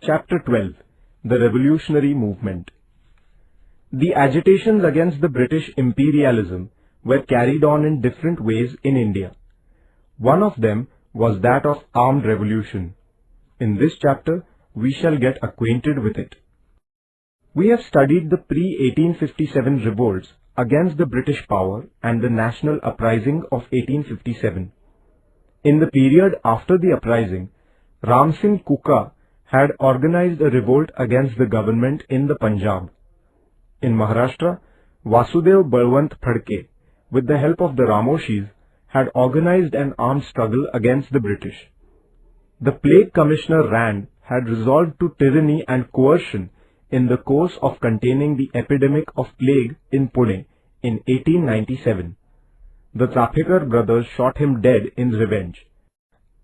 Chapter 12. The Revolutionary Movement. The agitations against the British imperialism were carried on in different ways in India. One of them was that of armed revolution. In this chapter, we shall get acquainted with it. We have studied the pre-1857 revolts against the British power and the national uprising of 1857. In the period after the uprising, Ram Singh Kuka had organized a revolt against the government in the Punjab. In Maharashtra, Vasudev Balwant Phadke, with the help of the Ramoshis, had organized an armed struggle against the British. The Plague Commissioner Rand had resolved to tyranny and coercion in the course of containing the epidemic of plague in Pune in 1897. The Chapekar brothers shot him dead in revenge.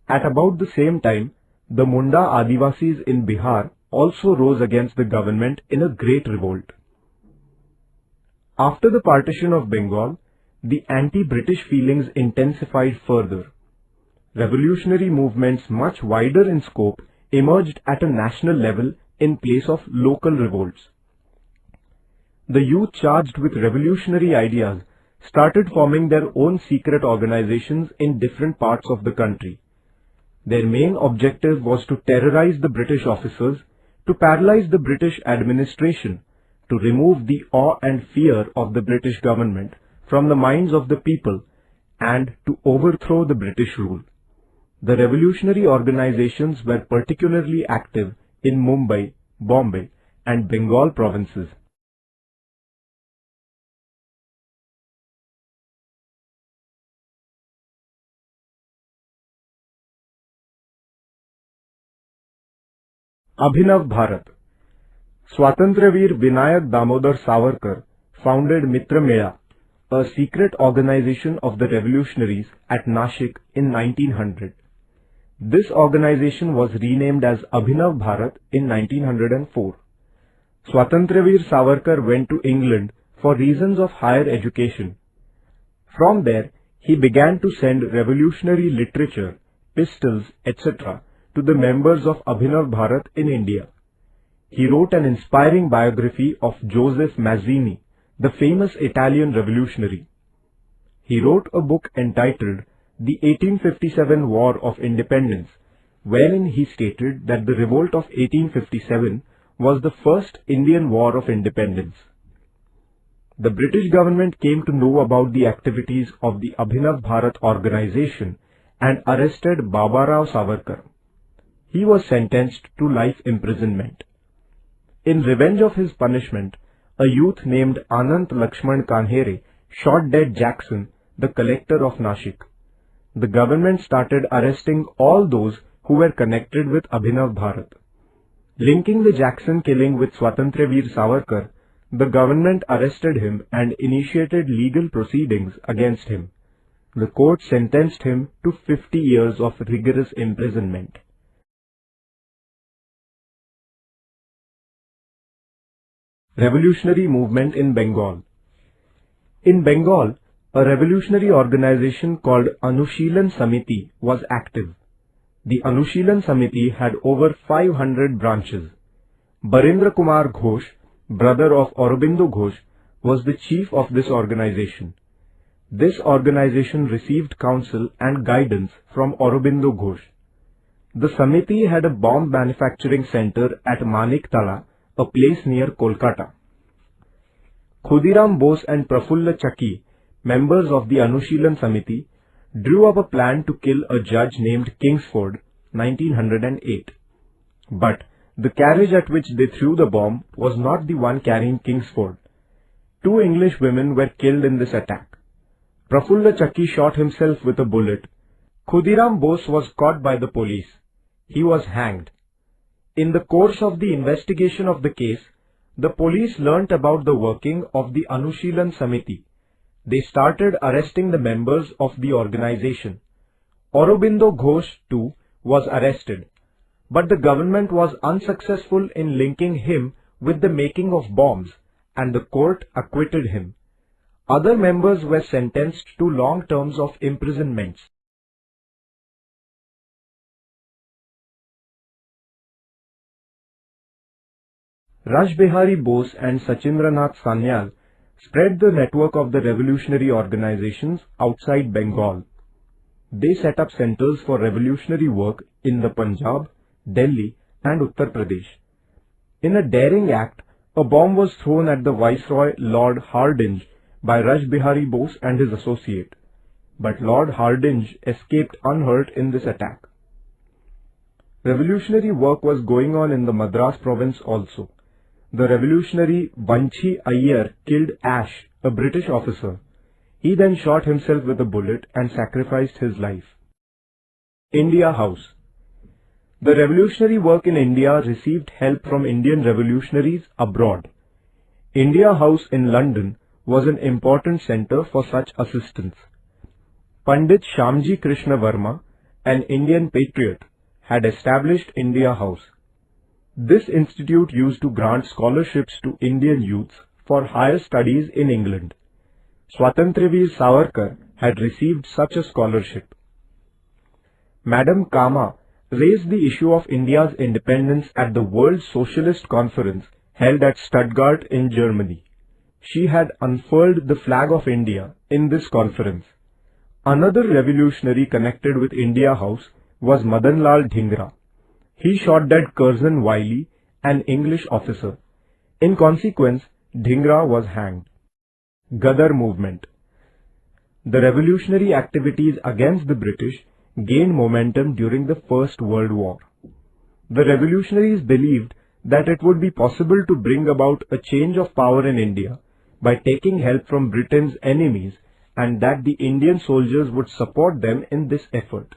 At about the same time, the Munda Adivasis in Bihar also rose against the government in a great revolt. After the partition of Bengal, the anti-British feelings intensified further. Revolutionary movements much wider in scope emerged at a national level in place of local revolts. The youth charged with revolutionary ideas started forming their own secret organizations in different parts of the country. Their main objective was to terrorize the British officers, to paralyze the British administration, to remove the awe and fear of the British government from the minds of the people, and to overthrow the British rule. The revolutionary organizations were particularly active in Mumbai, Bombay, and Bengal provinces. Abhinav Bharat. Swatantraveer Vinayak Damodar Savarkar founded Mitra Mela, a secret organization of the revolutionaries at Nashik in 1900. This organization was renamed as Abhinav Bharat in 1904. Swatantraveer Savarkar went to England for reasons of higher education. From there, he began to send revolutionary literature, pistols, etc. to the members of Abhinav Bharat in India. He wrote an inspiring biography of Joseph Mazzini, the famous Italian revolutionary. He wrote a book entitled The 1857 War of Independence, wherein he stated that the revolt of 1857 was the first Indian War of Independence. The British government came to know about the activities of the Abhinav Bharat organization and arrested Babarao Savarkar. He was sentenced to life imprisonment. In revenge of his punishment, a youth named Anant Lakshman Kanhere shot dead Jackson, the collector of Nashik. The government started arresting all those who were connected with Abhinav Bharat. Linking the Jackson killing with Swatantraveer Savarkar, the government arrested him and initiated legal proceedings against him. The court sentenced him to 50 years of rigorous imprisonment. Revolutionary movement in Bengal. In Bengal, a revolutionary organization called Anushilan Samiti was active. The Anushilan Samiti had over 500 branches. Barendra Kumar Ghosh, brother of Aurobindo Ghosh, was the chief of this organization. This organization received counsel and guidance from Aurobindo Ghosh. The Samiti had a bomb manufacturing center at Maniktala, a place near Kolkata. Khudiram Bose and Prafulla Chakki, members of the Anushilan Samiti, drew up a plan to kill a judge named Kingsford, 1908. But the carriage at which they threw the bomb was not the one carrying Kingsford. 2 English women were killed in this attack. Prafulla Chakki shot himself with a bullet. Khudiram Bose was caught by the police. He was hanged. In the course of the investigation of the case, the police learnt about the working of the Anushilan Samiti. They started arresting the members of the organization. Aurobindo Ghosh too was arrested, but the government was unsuccessful in linking him with the making of bombs, and the court acquitted him. Other members were sentenced to long terms of imprisonments. Rashbihari Bose and Sachindranath Sanyal spread the network of the revolutionary organizations outside Bengal. They set up centers for revolutionary work in the Punjab, Delhi and Uttar Pradesh. In a daring act, a bomb was thrown at the Viceroy Lord Hardinge by Rashbihari Bose and his associate, but Lord Hardinge escaped unhurt in this attack. Revolutionary work was going on in the Madras province also. The revolutionary Vanchi Iyer killed Ash, a British officer. He then shot himself with a bullet and sacrificed his life. India House. The revolutionary work in India received help from Indian revolutionaries abroad. India House in London was an important centre for such assistance. Pandit Shamji Krishna Verma, an Indian patriot, had established India House. This institute used to grant scholarships to Indian youths for higher studies in England. Swatantravir Savarkar had received such a scholarship. Madame Kama raised the issue of India's independence at the World Socialist Conference held at Stuttgart in Germany. She had unfurled the flag of India in this conference. Another revolutionary connected with India House was Madan Lal Dhingra. He shot dead Curzon Wiley, an English officer. In consequence, Dhingra was hanged. Ghadar movement. The revolutionary activities against the British gained momentum during the First World War. The revolutionaries believed that it would be possible to bring about a change of power in India by taking help from Britain's enemies, and that the Indian soldiers would support them in this effort.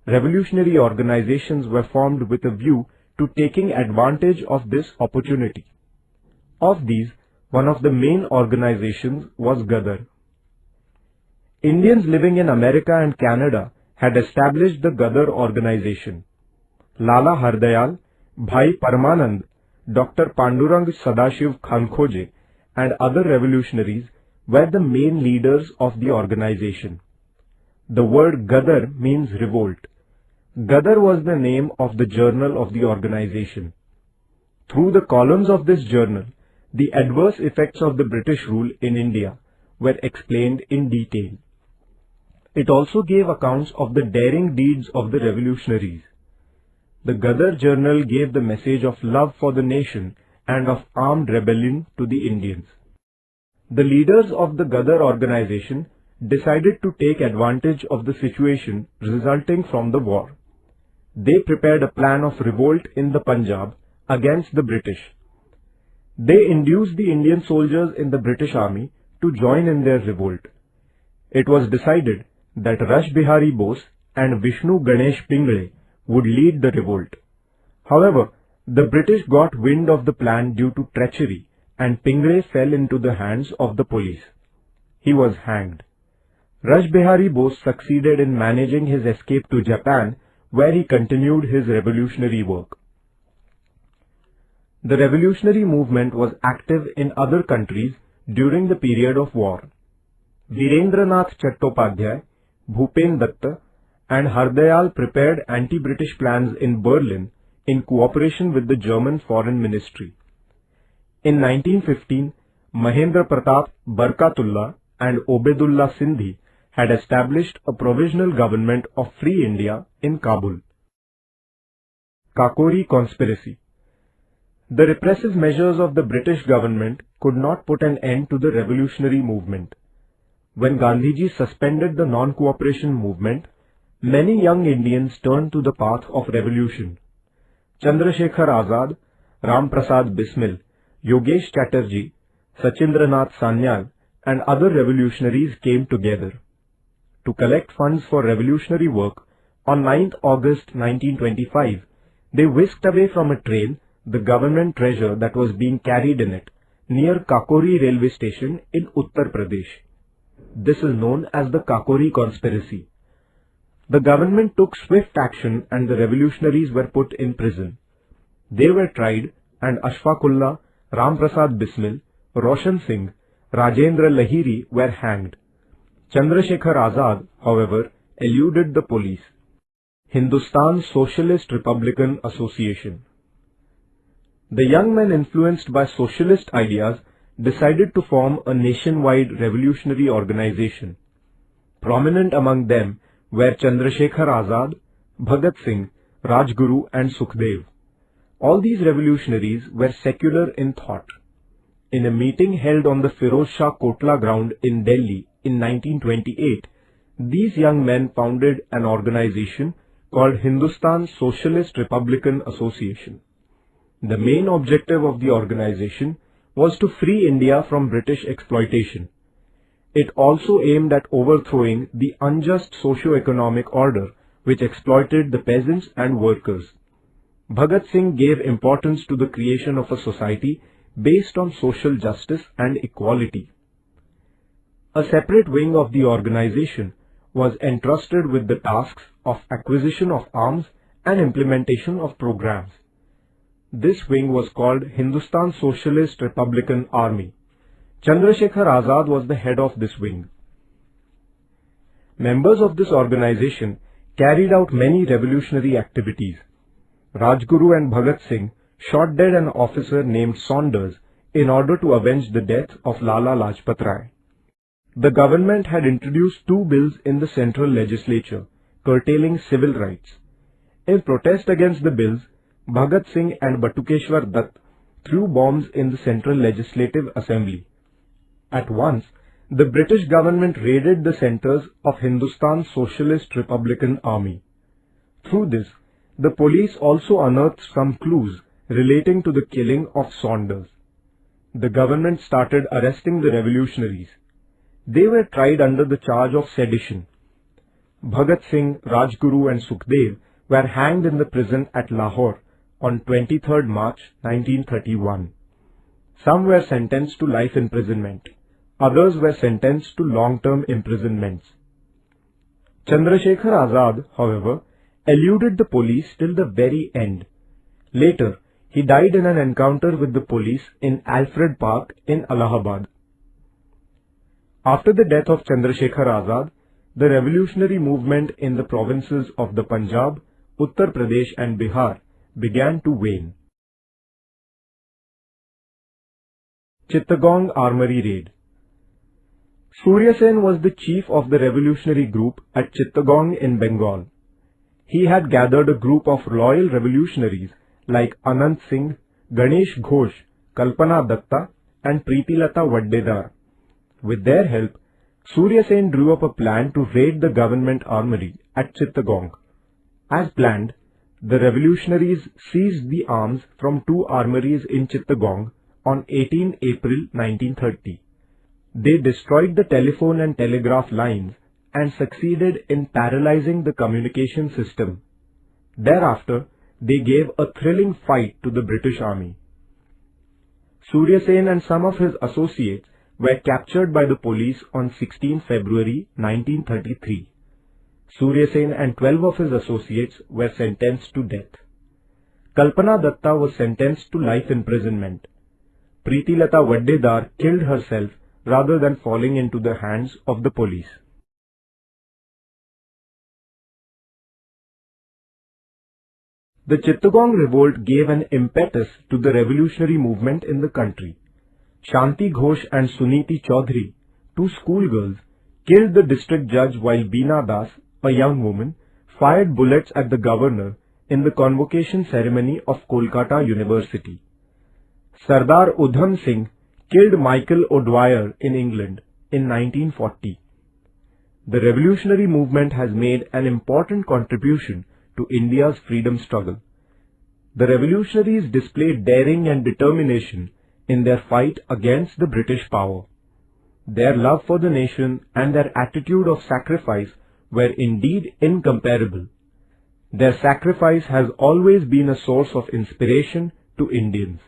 Revolutionary organizations were formed with a view to taking advantage of this opportunity. Of these, one of the main organizations was Ghadar. Indians living in America and Canada had established the Ghadar organization. Lala Hardayal, Bhai Paramanand, Dr. Pandurang Sadashiv Khankhoje and other revolutionaries were the main leaders of the organization. The word Ghadar means revolt. Ghadar was the name of the journal of the organization. Through the columns of this journal, the adverse effects of the British rule in India were explained in detail. It also gave accounts of the daring deeds of the revolutionaries. The Ghadar journal gave the message of love for the nation and of armed rebellion to the Indians. The leaders of the Ghadar organization decided to take advantage of the situation resulting from the war. They prepared a plan of revolt in the Punjab against the British. They induced the Indian soldiers in the British army to join in their revolt. It was decided that Rashbihari Bose and Vishnu Ganesh Pingle would lead the revolt. However, the British got wind of the plan due to treachery, and Pingle fell into the hands of the police. He was hanged. Rashbihari Bose succeeded in managing his escape to Japan, where he continued his revolutionary work. The revolutionary movement was active in other countries during the period of war. Virendranath Chattopadhyay, Bhupen Datta and Hardayal prepared anti-British plans in Berlin in cooperation with the German Foreign Ministry. In 1915, Mahendra Pratap Barkatullah and Obedullah Sindhi had established a provisional government of Free India in Kabul. Kakori Conspiracy. The repressive measures of the British government could not put an end to the revolutionary movement. When Gandhiji suspended the non-cooperation movement, many young Indians turned to the path of revolution. Chandrasekhar Azad, Ram Prasad Bismil, Yogesh Chatterjee, Sachindranath Sanyal and other revolutionaries came together. To collect funds for revolutionary work, on 9th August 1925, they whisked away from a train the government treasure that was being carried in it, near Kakori railway station in Uttar Pradesh. This is known as the Kakori Conspiracy. The government took swift action and the revolutionaries were put in prison. They were tried and Ashfaqullah, Ram Prasad Bismil, Roshan Singh, Rajendra Lahiri were hanged. Chandrasekhar Azad, however, eluded the police. Hindustan Socialist Republican Association. The young men, influenced by socialist ideas, decided to form a nationwide revolutionary organization. Prominent among them were Chandrasekhar Azad, Bhagat Singh, Rajguru and Sukhdev. All these revolutionaries were secular in thought. In a meeting held on the Firoz Shah Kotla ground in Delhi in 1928, these young men founded an organization called Hindustan Socialist Republican Association. The main objective of the organization was to free India from British exploitation. It also aimed at overthrowing the unjust socio-economic order which exploited the peasants and workers. Bhagat Singh gave importance to the creation of a society based on social justice and equality. A separate wing of the organization was entrusted with the tasks of acquisition of arms and implementation of programs. This wing was called Hindustan Socialist Republican Army. Chandrasekhar Azad was the head of this wing. Members of this organization carried out many revolutionary activities. Rajguru and Bhagat Singh shot dead an officer named Saunders in order to avenge the death of Lala Lajpat Rai. The government had introduced two bills in the central legislature curtailing civil rights. In protest against the bills, Bhagat Singh and Batukeshwar Dutt threw bombs in the Central Legislative Assembly. At once, the British government raided the centers of Hindustan Socialist Republican Army. Through this, the police also unearthed some clues relating to the killing of Saunders. The government started arresting the revolutionaries. They were tried under the charge of sedition. Bhagat Singh, Rajguru and Sukhdev were hanged in the prison at Lahore on 23rd March 1931. Some were sentenced to life imprisonment. Others were sentenced to long-term imprisonments. Chandrasekhar Azad, however, eluded the police till the very end. Later, he died in an encounter with the police in Alfred Park in Allahabad. After the death of Chandrasekhar Azad, the revolutionary movement in the provinces of the Punjab, Uttar Pradesh and Bihar began to wane. Chittagong Armory Raid. Surya Sen was the chief of the revolutionary group at Chittagong in Bengal. He had gathered a group of loyal revolutionaries like Anand Singh, Ganesh Ghosh, Kalpana Datta and Preetilata Waddedar. With their help, Surya Sen drew up a plan to raid the government armory at Chittagong. As planned, the revolutionaries seized the arms from two armories in Chittagong on 18 April 1930. They destroyed the telephone and telegraph lines and succeeded in paralyzing the communication system. Thereafter, they gave a thrilling fight to the British Army. Surya Sen and some of his associates were captured by the police on 16 February 1933. Surya Sen and 12 of his associates were sentenced to death. Kalpana Datta was sentenced to life imprisonment. Preetilata Waddedar killed herself rather than falling into the hands of the police. The Chittagong revolt gave an impetus to the revolutionary movement in the country. Shanti Ghosh and Suniti Chaudhary, two schoolgirls, killed the district judge while Beena Das, a young woman, fired bullets at the governor in the convocation ceremony of Kolkata University. Sardar Udham Singh killed Michael O'Dwyer in England in 1940. The revolutionary movement has made an important contribution to India's freedom struggle. The revolutionaries displayed daring and determination in their fight against the British power. Their love for the nation and their attitude of sacrifice were indeed incomparable. Their sacrifice has always been a source of inspiration to Indians.